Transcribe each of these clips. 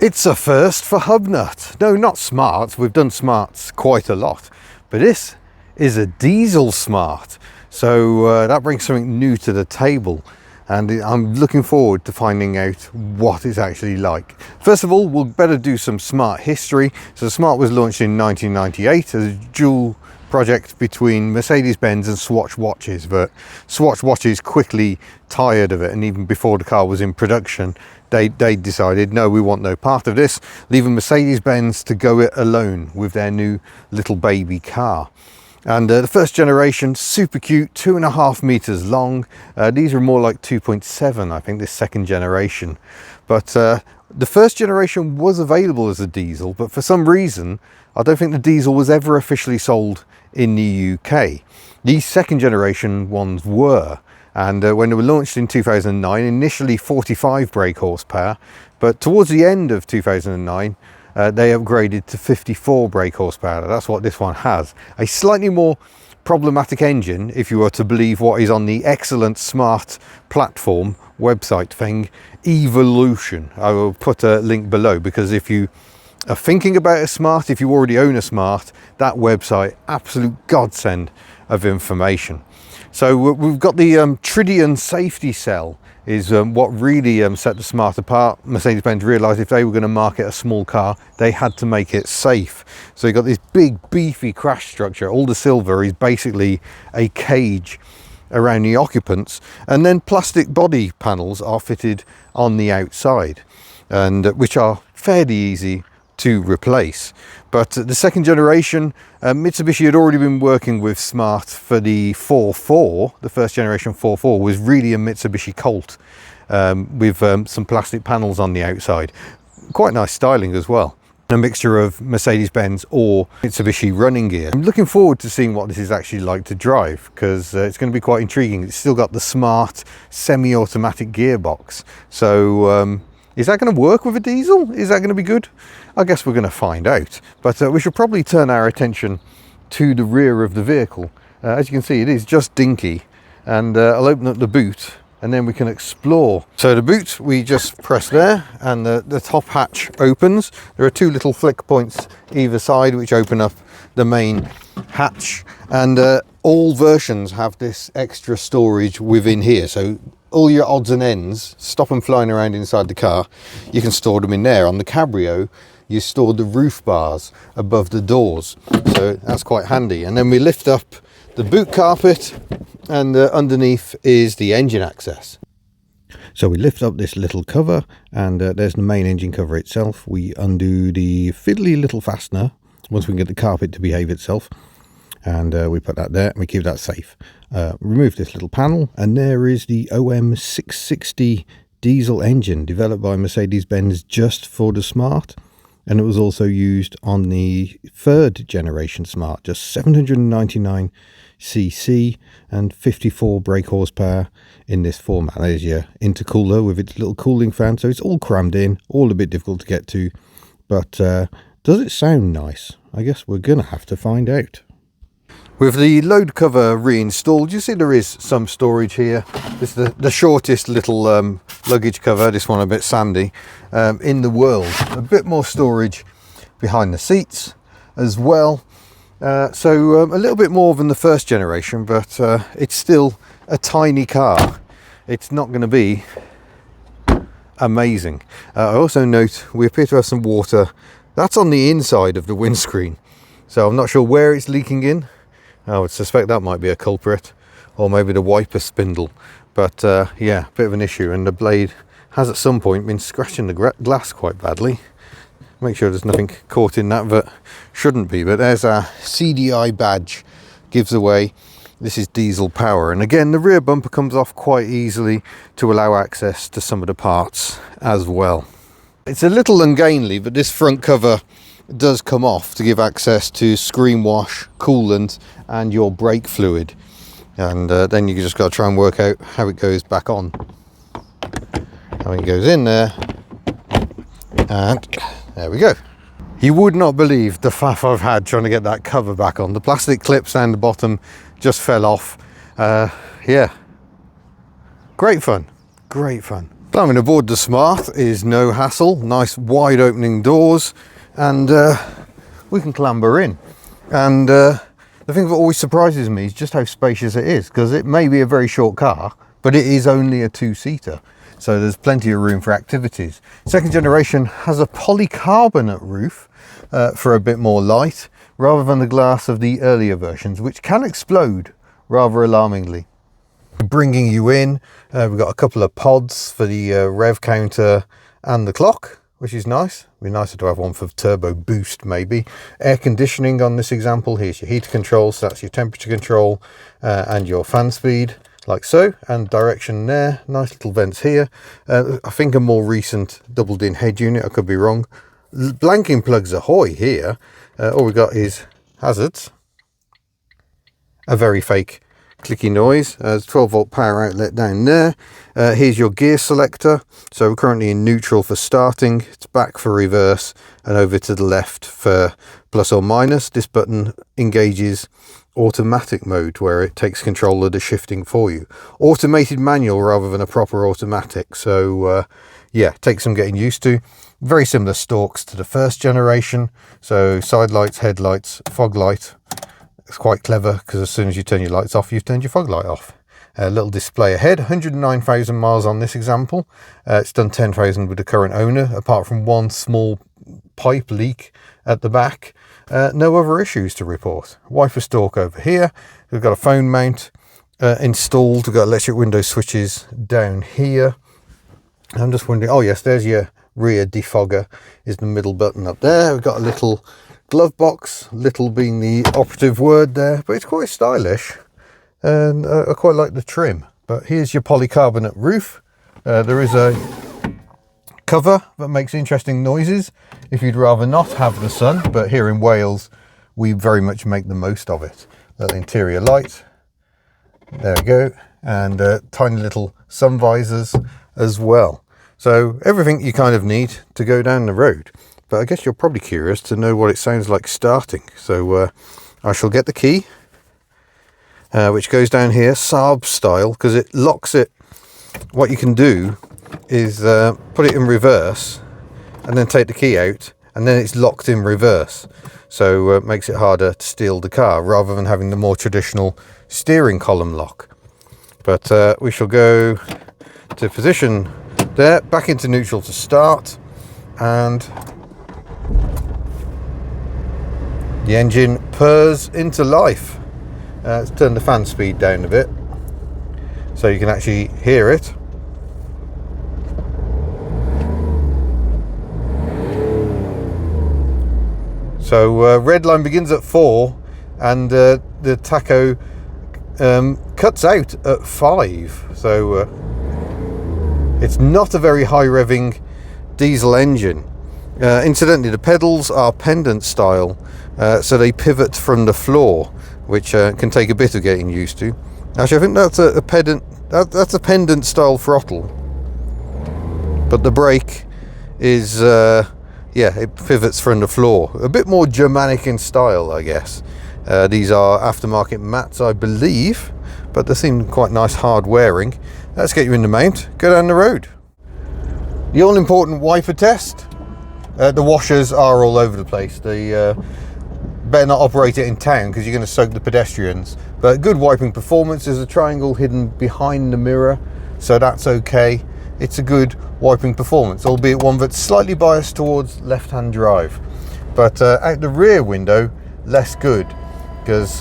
It's a first for Hubnut. No, not Smart. We've done Smarts quite a lot, but this is a diesel Smart. So that brings something new to the table, and I'm looking forward to finding out what it's actually like. First of all, we'll better do some Smart history. So Smart was launched in 1998 as a dual project between Mercedes-Benz and Swatch watches, but Swatch watches quickly tired of it, and even before the car was in production, they decided, no, we want no part of this, leaving Mercedes-Benz to go it alone with their new little baby car. And the first generation, super cute, 2.5 meters long. These are more like 2.7, I think, this second generation. But the first generation was available as a diesel, but for some reason, I don't think the diesel was ever officially sold in the UK. These second generation ones were. And when they were launched in 2009, initially 45 brake horsepower, but towards the end of 2009, they upgraded to 54 brake horsepower. That's what this one has. A slightly more problematic engine, if you were to believe what is on the excellent Smart platform website thing, Evolution. I will put a link below, because if you are thinking about a Smart, if you already own a Smart, that website, absolute godsend of information. So we've got the Tritium safety cell is what really set the Smart apart. Mercedes-Benz realised if they were going to market a small car, they had to make it safe. So you've got this big beefy crash structure. All the silver is basically a cage around the occupants, and then plastic body panels are fitted on the outside, and which are fairly easy to replace. But the second generation, Mitsubishi had already been working with Smart for the 4.4. The first generation 4.4 was really a Mitsubishi Colt with some plastic panels on the outside. Quite nice styling as well. A mixture of Mercedes-Benz or Mitsubishi running gear. I'm looking forward to seeing what this is actually like to drive, because it's going to be quite intriguing. It's still got the Smart semi-automatic gearbox. So is that going to work with a diesel? Is that going to be good? I guess we're going to find out. But we should probably turn our attention to the rear of the vehicle. As you can see, it is just dinky. And I'll open up the boot and then we can explore. So the boot, we just press there and the top hatch opens. There are two little flick points either side which open up the main hatch. And all versions have this extra storage within here. So all your odds and ends, stop them flying around inside the car, you can store them in there. On the Cabrio, you store the roof bars above the doors, so that's quite handy. And then we lift up the boot carpet, and underneath is the engine access. So we lift up this little cover, and there's the main engine cover itself. We undo the fiddly little fastener once we can get the carpet to behave itself, and we put that there and we keep that safe. Remove this little panel, and there is the OM 660 diesel engine developed by Mercedes-Benz just for the Smart, and it was also used on the third generation Smart, just 799 cc and 54 brake horsepower in this format. There's your intercooler with its little cooling fan, so it's all crammed in, all a bit difficult to get to, but does it sound nice? I guess we're gonna have to find out. With the load cover reinstalled, you see there is some storage here. This is the shortest little luggage cover, this one a bit sandy, in the world. A bit more storage behind the seats as well. So a little bit more than the first generation, but it's still a tiny car. It's not going to be amazing. I also note we appear to have some water. That's on the inside of the windscreen. So I'm not sure where it's leaking in. I would suspect that might be a culprit, or maybe the wiper spindle. But yeah, bit of an issue, and the blade has at some point been scratching the glass quite badly. Make sure there's nothing caught in that that shouldn't be. But there's our CDI badge, gives away this is diesel power. And again, the rear bumper comes off quite easily to allow access to some of the parts as well. It's a little ungainly, but this front cover does come off to give access to screen wash, coolant and your brake fluid, and then you just got to try and work out how it goes back on. How it goes in there, and there we go. You would not believe the faff I've had trying to get that cover back on. The plastic clips down the bottom just fell off. Yeah, great fun, great fun. Climbing aboard the Smart is no hassle. Nice wide opening doors, and we can clamber in. And the thing that always surprises me is just how spacious it is, because it may be a very short car, but it is only a two-seater. So there's plenty of room for activities. Second generation has a polycarbonate roof for a bit more light, rather than the glass of the earlier versions, which can explode rather alarmingly. Bringing you in, we've got a couple of pods for the rev counter and the clock, which is nice. It'd be nicer to have one for turbo boost maybe. Air conditioning on this example. Here's your heater control, so that's your temperature control and your fan speed, like so, and direction there. Nice little vents here. I think a more recent doubled in head unit, I could be wrong. Blanking plugs ahoy here. All we got is hazards, a very fake clicky noise. There's 12 volt power outlet down there. Here's your gear selector. So we're currently in neutral for starting. It's back for reverse and over to the left for plus or minus. This button engages automatic mode, where it takes control of the shifting for you. Automated manual rather than a proper automatic. So yeah, takes some getting used to. Very similar stalks to the first generation. So side lights, headlights, fog light. It's quite clever, because as soon as you turn your lights off, you've turned your fog light off. A little display ahead, 109,000 miles on this example. It's done 10,000 with the current owner, apart from one small pipe leak at the back. No other issues to report. Wiper stalk over here. We've got a phone mount installed. We've got electric window switches down here. I'm just wondering, oh yes, there's your rear defogger, is the middle button up there. We've got a little glove box, little being the operative word there, but it's quite stylish, and I quite like the trim. But here's your polycarbonate roof. There is a cover that makes interesting noises if you'd rather not have the sun, but here in Wales we very much make the most of it. Little interior light, there we go, and tiny little sun visors as well. So everything you kind of need to go down the road. But I guess you're probably curious to know what it sounds like starting. So I shall get the key, which goes down here, Saab style, because it locks it. What you can do is put it in reverse and then take the key out, and then it's locked in reverse. So it makes it harder to steal the car, rather than having the more traditional steering column lock. But we shall go to position there, back into neutral to start, and the engine purrs into life. Let's turn the fan speed down a bit so you can actually hear it. So red line begins at 4, and the tacho cuts out at 5. So it's not a very high revving diesel engine. Incidentally, the pedals are pendant style, so they pivot from the floor, which can take a bit of getting used to. Actually, I think that's a pendant. That's a pendant style throttle, but the brake is yeah, it pivots from the floor. A bit more Germanic in style, I guess. These are aftermarket mats, I believe, but they seem quite nice hard wearing. Let's get you in the mount, go down the road. The all important wiper test. The washers are all over the place. They better not operate it in town, because you're going to soak the pedestrians. But good wiping performance. There's a triangle hidden behind the mirror, so that's okay. It's a good wiping performance, albeit one that's slightly biased towards left-hand drive. But out the rear window, less good, because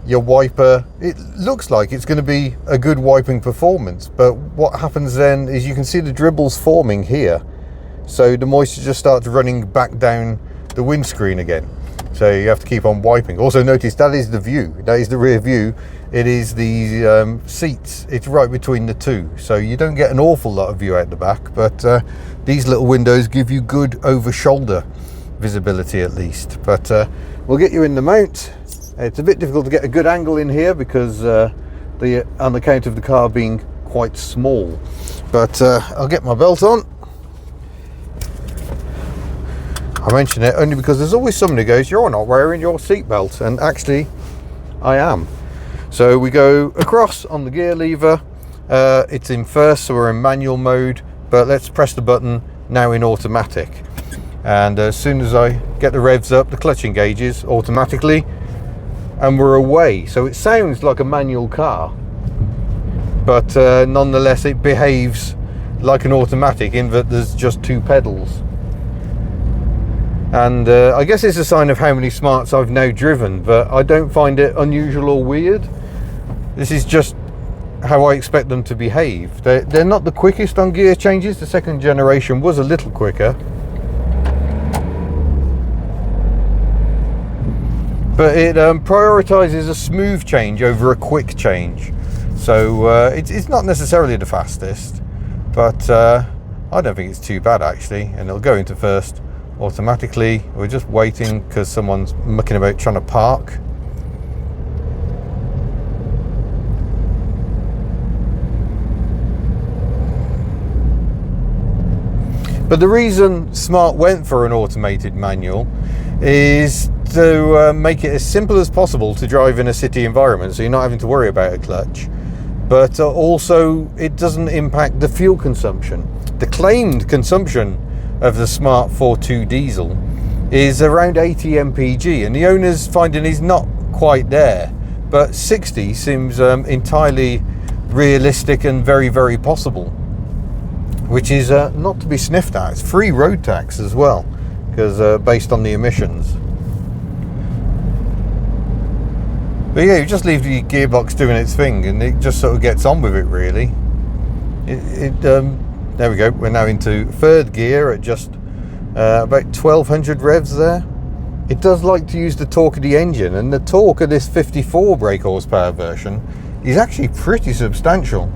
your wiper, it looks like it's going to be a good wiping performance, but what happens then is you can see the dribbles forming here. So the moisture just starts running back down the windscreen again. So you have to keep on wiping. Also notice that is the view. That is the rear view. It is the seats. It's right between the two. So you don't get an awful lot of view out the back, but these little windows give you good over shoulder visibility at least. But we'll get you in the mount. It's a bit difficult to get a good angle in here because on account of the car being quite small. But I'll get my belt on. I mention it only because there's always someone who goes, "You're not wearing your seatbelt," and actually I am. So we go across on the gear lever, It's in first, so we're in manual mode, but let's press the button now in automatic. And as soon as I get the revs up, the clutch engages automatically and we're away. So it sounds like a manual car, but nonetheless it behaves like an automatic in that there's just 2 pedals. And I guess it's a sign of how many smarts I've now driven, but I don't find it unusual or weird. This is just how I expect them to behave. They're not the quickest on gear changes. The second generation was a little quicker, but it prioritizes a smooth change over a quick change. So it's not necessarily the fastest, but I don't think it's too bad actually. And it'll go into first automatically. We're just waiting because someone's mucking about trying to park. But the reason Smart went for an automated manual is to make it as simple as possible to drive in a city environment, so you're not having to worry about a clutch, but also it doesn't impact the fuel consumption. The claimed consumption of the Smart 4.2 diesel is around 80 mpg, and the owner's finding is not quite there, but 60 seems entirely realistic and very, very possible, which is not to be sniffed at. It's free road tax as well, because based on the emissions. But yeah, you just leave the gearbox doing its thing and it just sort of gets on with it really. There we go, we're now into third gear at just about 1200 revs there. It does like to use the torque of the engine, and the torque of this 54 brake horsepower version is actually pretty substantial.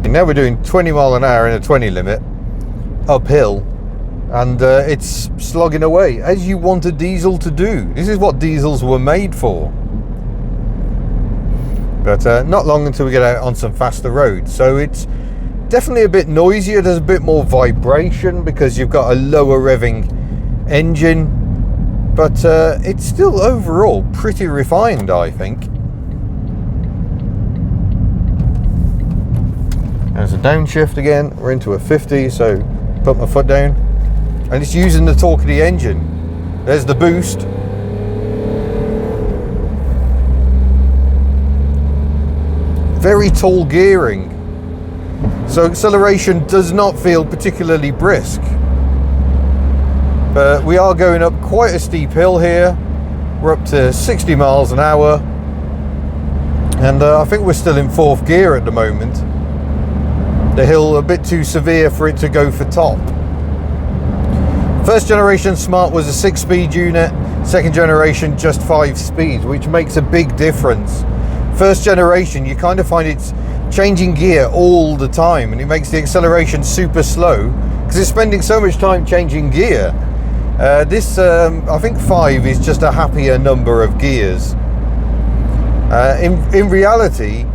And now we're doing 20 mile an hour in a 20 limit, uphill, and it's slogging away, as you want a diesel to do. This is what diesels were made for. But not long until we get out on some faster roads. So it's definitely a bit noisier. There's a bit more vibration because you've got a lower revving engine. But it's still overall pretty refined, I think. There's a downshift again. We're into a 50, so put my foot down. And it's using the torque of the engine. There's the boost. Very tall gearing, so acceleration does not feel particularly brisk, but we are going up quite a steep hill here. We're up to 60 miles an hour, and I think we're still in 4th gear at the moment. The hill a bit too severe for it to go for top. First generation Smart was a 6-speed unit, second generation just 5 speeds, which makes a big difference. First generation, you kind of find it's changing gear all the time, and it makes the acceleration super slow because it's spending so much time changing gear. This, I think 5 is just a happier number of gears. In reality,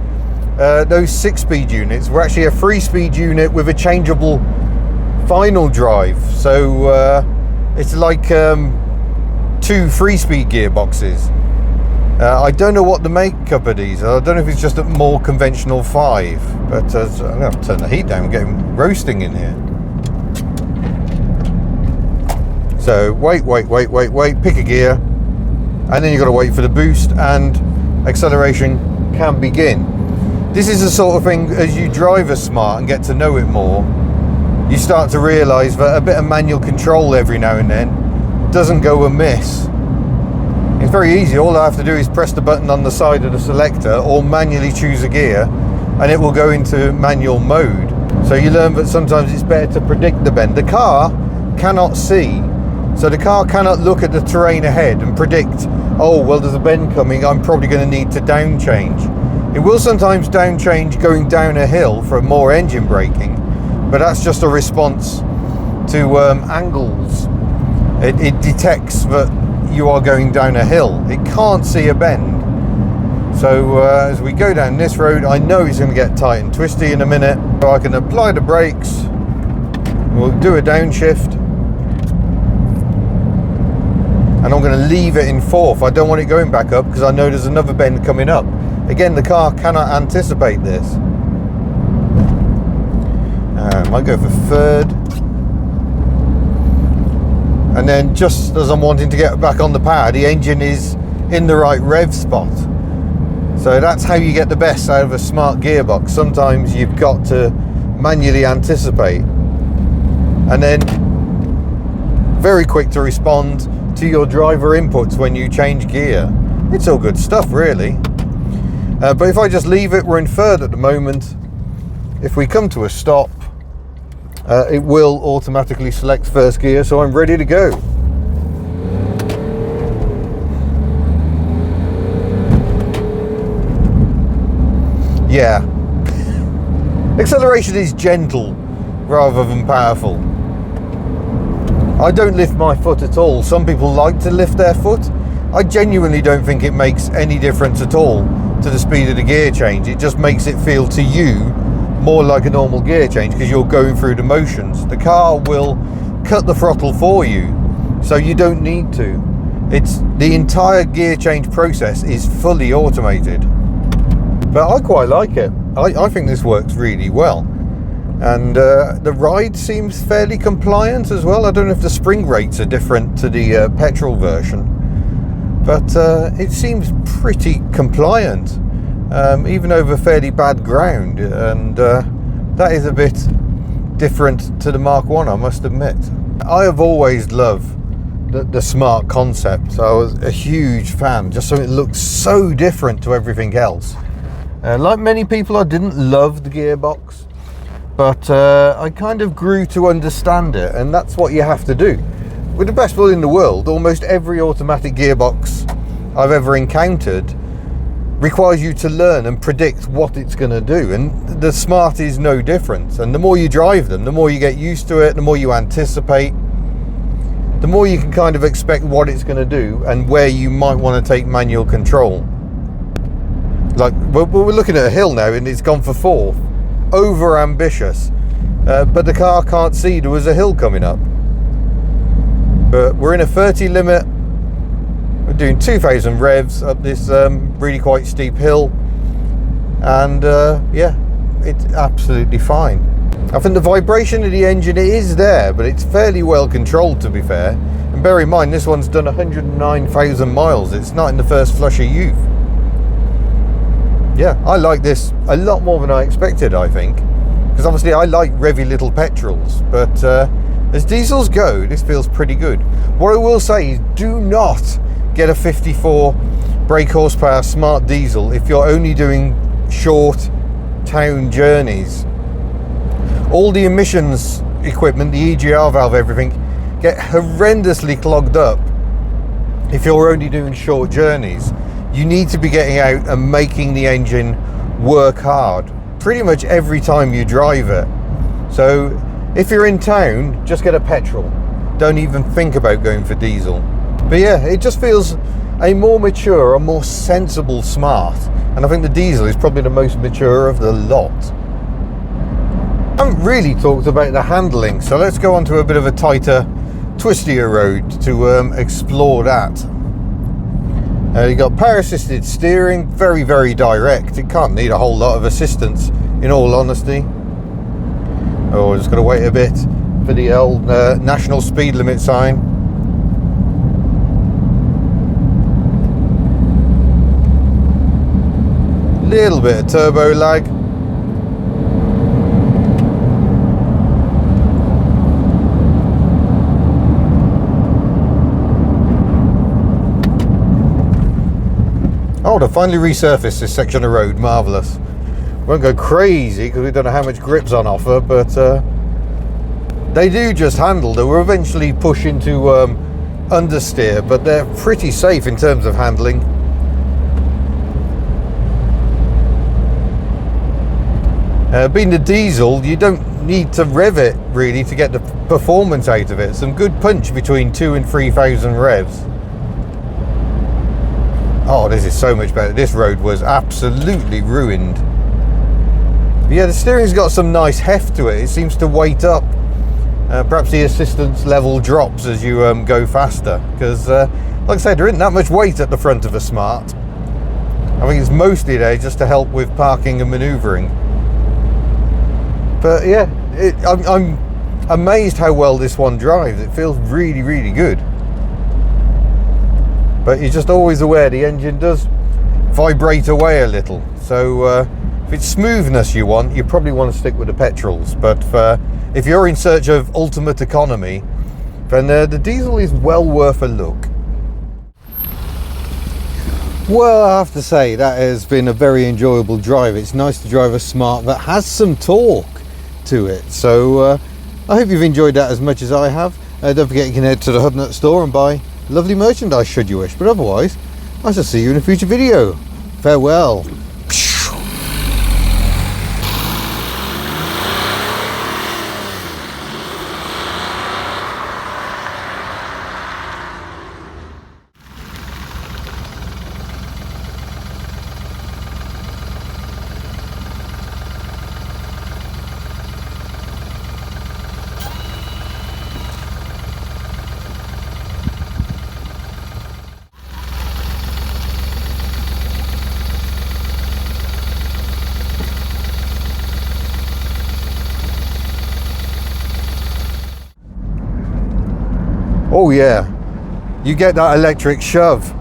those 6-speed units were actually a 3-speed unit with a changeable final drive. So it's like 2 3-speed gearboxes. I don't know what the makeup of these are. I don't know if it's just a more conventional 5, but I'm going to have to turn the heat down and get them roasting in here. So wait, pick a gear, and then you've got to wait for the boost, and acceleration can begin. This is the sort of thing, as you drive a Smart and get to know it more, you start to realise that a bit of manual control every now and then doesn't go amiss. It's very easy. All I have to do is press the button on the side of the selector or manually choose a gear, and it will go into manual mode. So you learn that sometimes it's better to predict the bend. The car cannot see, so the car cannot look at the terrain ahead and predict, oh well, there's a bend coming, I'm probably going to need to down change. It will sometimes down change going down a hill for more engine braking, but that's just a response to angles. It detects that you are going down a hill. It can't see a bend. So as we go down this road, I know it's going to get tight and twisty in a minute, so I can apply the brakes. We'll do a downshift, and I'm going to leave it in fourth. I don't want it going back up because I know there's another bend coming up. Again, the car cannot anticipate this. I might go for third. And then just as I'm wanting to get back on the power, the engine is in the right rev spot. So that's how you get the best out of a smart gearbox. Sometimes you've got to manually anticipate. And then very quick to respond to your driver inputs when you change gear. It's all good stuff, really. But if I just leave it, we're in third at the moment. If we come to a stop, it will automatically select first gear, so I'm ready to go. Yeah. Acceleration is gentle rather than powerful. I don't lift my foot at all. Some people like to lift their foot. I genuinely don't think it makes any difference at all to the speed of the gear change. It just makes it feel to you more like a normal gear change because you're going through the motions. The car will cut the throttle for you, so you don't need to. It's the entire gear change process is fully automated. But I quite like it. I think this works really well. And the ride seems fairly compliant as well. I don't know if the spring rates are different to the petrol version, but it seems pretty compliant, even over fairly bad ground. And that is a bit different to the Mark 1, I must admit. I have always loved the smart concept. I was a huge fan, just so it looks so different to everything else. Like many people, I didn't love the gearbox, but I kind of grew to understand it, and that's what you have to do. With the best will in the world, almost every automatic gearbox I've ever encountered requires you to learn and predict what it's going to do, and the Smart is no different. And the more you drive them, the more you get used to it, the more you anticipate, the more you can kind of expect what it's going to do and where you might want to take manual control. Like, we're looking at a hill now and it's gone for fourth. Over ambitious, but the car can't see there was a hill coming up. But we're in a 30 limit. We're doing 2,000 revs up this really quite steep hill, and yeah, it's absolutely fine. I think the vibration of the engine is there, but it's fairly well controlled, to be fair. And bear in mind, this one's done 109,000 miles. It's not in the first flush of youth. Yeah, I like this a lot more than I expected, I think, because obviously I like revvy little petrols, but as diesels go, this feels pretty good. What I will say is, do not get a 54 brake horsepower smart diesel if you're only doing short town journeys. All the emissions equipment, the EGR valve, everything, get horrendously clogged up if you're only doing short journeys. You need to be getting out and making the engine work hard pretty much every time you drive it. So if you're in town, just get a petrol. Don't even think about going for diesel. But yeah, it just feels a more mature, a more sensible Smart. And I think the diesel is probably the most mature of the lot. I haven't really talked about the handling, so let's go on to a bit of a tighter, twistier road to explore that. You've got power assisted steering, very, very direct. It can't need a whole lot of assistance, in all honesty. Oh, just got to wait a bit for the old national speed limit sign. Little bit of turbo lag. Oh, to finally resurface this section of road, marvellous. Won't go crazy because we don't know how much grip's on offer, but they do just handle. They will eventually push into understeer, but they're pretty safe in terms of handling. Being the diesel, you don't need to rev it really to get the performance out of it. Some good punch between 2,000 and 3,000 revs. Oh, this is so much better. This road was absolutely ruined. But yeah, the steering's got some nice heft to it. It seems to weight up perhaps the assistance level drops as you go faster, because like I said, there isn't that much weight at the front of a Smart. I think it's mostly there just to help with parking and manoeuvring. But yeah, I'm amazed how well this one drives. It feels really, really good. But you're just always aware the engine does vibrate away a little. So if it's smoothness you want, you probably want to stick with the petrols. But if you're in search of ultimate economy, then the diesel is well worth a look. Well, I have to say that has been a very enjoyable drive. It's nice to drive a Smart that has some torque to it. So I hope you've enjoyed that as much as I have. Don't forget you can head to the Hubnut store and buy lovely merchandise should you wish. But otherwise, I shall see you in a future video. Farewell. Oh yeah, you get that electric shove.